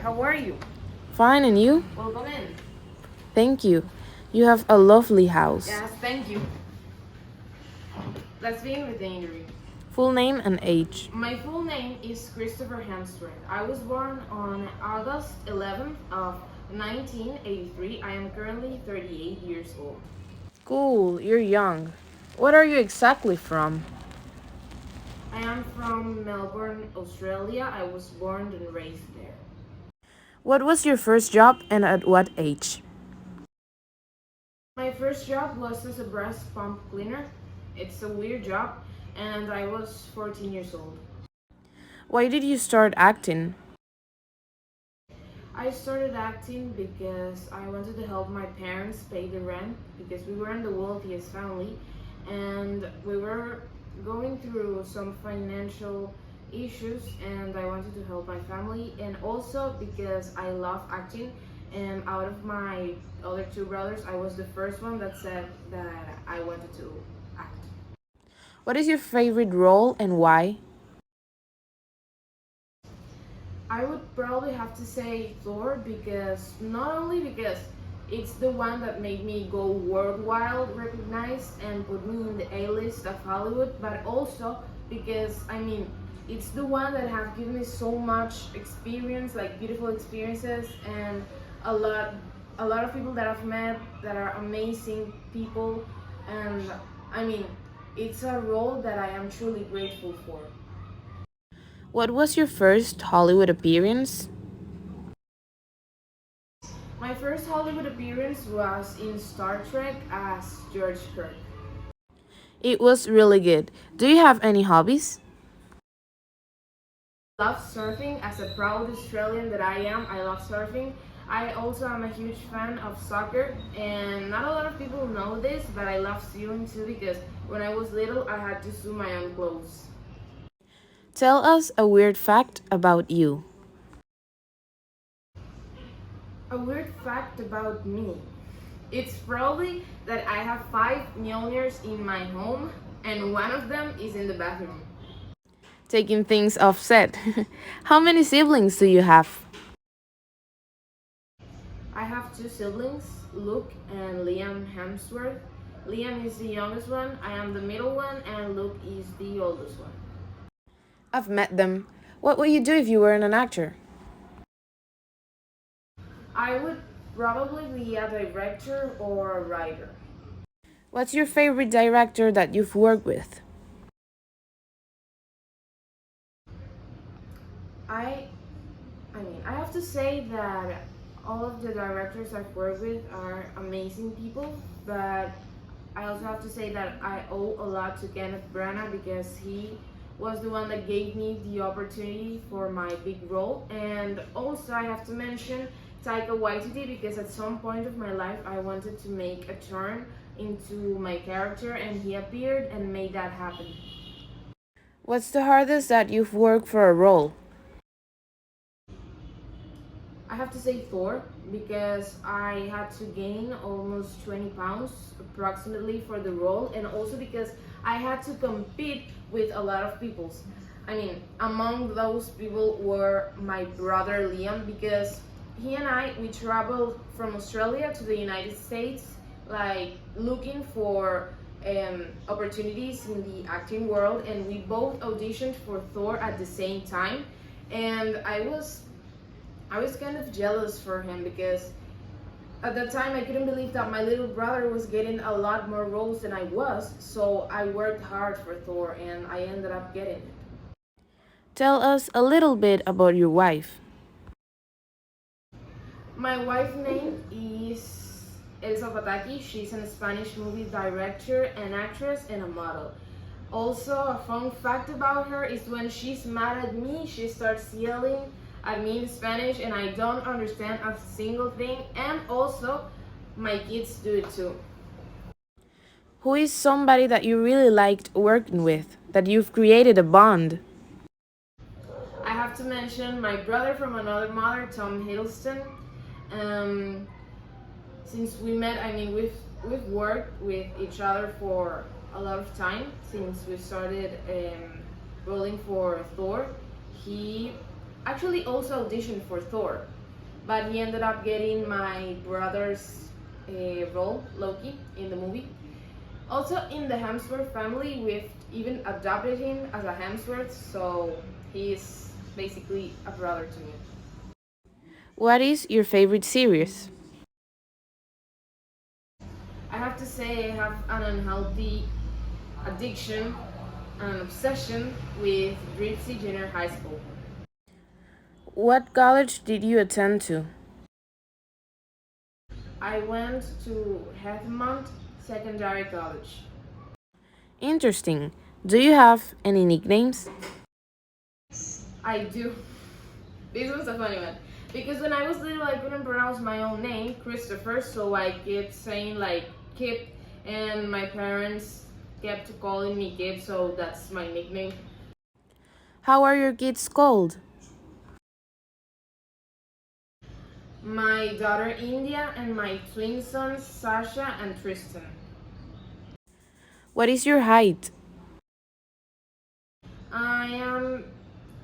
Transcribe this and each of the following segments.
How are you? Fine, and you? Welcome in. Thank you. You have a lovely house. Yes, thank you. Let's begin with the interview. Full name and age. My full name is Christopher Hemsworth. I was born on August 11th of 1983. I am currently 38 years old. Cool, you're young. What are you exactly from? I am from Melbourne, Australia. I was born and raised there. What was your first job and at what age? My first job was as a breast pump cleaner. It's a weird job, and I was 14 years old. Why did you start acting? I started acting because I wanted to help my parents pay the rent because we weren't the wealthiest family and we were going through some financial issues and I wanted to help my family and also because I love acting and out of my other two brothers I was the first one that said that I wanted to act. What is your favorite role and why? I would probably have to say Thor because not only because it's the one that made me go worldwide recognized and put me in the A-list of Hollywood, but also because it's the one that have given me so much experience, like beautiful experiences and a lot a lot of people that I've met that are amazing people and I mean it's a role that I am truly grateful for. What was your first Hollywood appearance? My first Hollywood appearance was in Star Trek as George Kirk. It was really good. Do you have any hobbies? I love surfing. As a proud Australian that I am, I love surfing. I also am a huge fan of soccer, and not a lot of people know this, but I love sewing too because when I was little, I had to sew my own clothes. Tell us a weird fact about you. A weird fact about me. It's probably that I have 5 Mjolnirs in my home, and one of them is in the bathroom. Taking things offset. How many siblings do you have? I have two siblings, Luke and Liam Hemsworth. Liam is the youngest one, I am the middle one, and Luke is the oldest one. I've met them. What would you do if you weren't an actor? I would probably be a director or a writer. What's your favorite director that you've worked with? I I have to say that all of the directors I've worked with are amazing people, but I also have to say that I owe a lot to Kenneth Branagh because he was the one that gave me the opportunity for my big role. And also I have to mention Taika Waititi because at some point of my life I wanted to make a turn into my character and he appeared and made that happen. What's the hardest that you've worked for a role? I have to say Thor because I had to gain almost 20 pounds approximately for the role and also because I had to compete with a lot of people. Among those people were my brother Liam because he and we traveled from Australia to the United States like looking for opportunities in the acting world and we both auditioned for Thor at the same time and I was kind of jealous for him because at that time I couldn't believe that my little brother was getting a lot more roles than I was, so I worked hard for Thor and I ended up getting it. Tell us a little bit about your wife. My wife's name is Elsa Pataki. She's a Spanish movie director, an actress, and a model. Also, a fun fact about her is when she's mad at me, she starts yelling at me in Spanish and I don't understand a single thing and also my kids do it too. Who is somebody that you really liked working with, that you've created a bond? I have to mention my brother from another mother, Tom Hiddleston. Um, since we met, we've worked with each other for a lot of time since we started rolling for Thor. He actually also auditioned for Thor but he ended up getting my brother's role, Loki, in the movie. Also, in the Hemsworth family, we've even adopted him as a Hemsworth, so he's basically a brother to me. What is your favorite series? I have to say, I have an unhealthy addiction and obsession with Dripsy Junior High School. What college did you attend to? I went to Heathmont Secondary College. Interesting. Do you have any nicknames? I do. This was a funny one. Because when I was little, I couldn't pronounce my own name, Christopher, so I kept saying like Kip, and my parents kept calling me Kip, so that's my nickname. How are your kids called? My daughter India and my twin sons Sasha and Tristan. What is your height? I am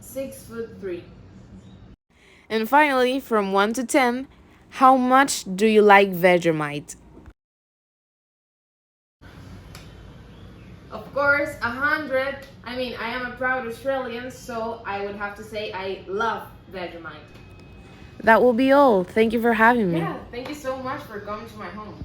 6'3". And finally, from 1 to 10, how much do you like Vegemite? Of course, 100. I mean, I am a proud Australian, so I would have to say I love Vegemite. That will be all. Thank you for having me. Yeah, thank you so much for coming to my home.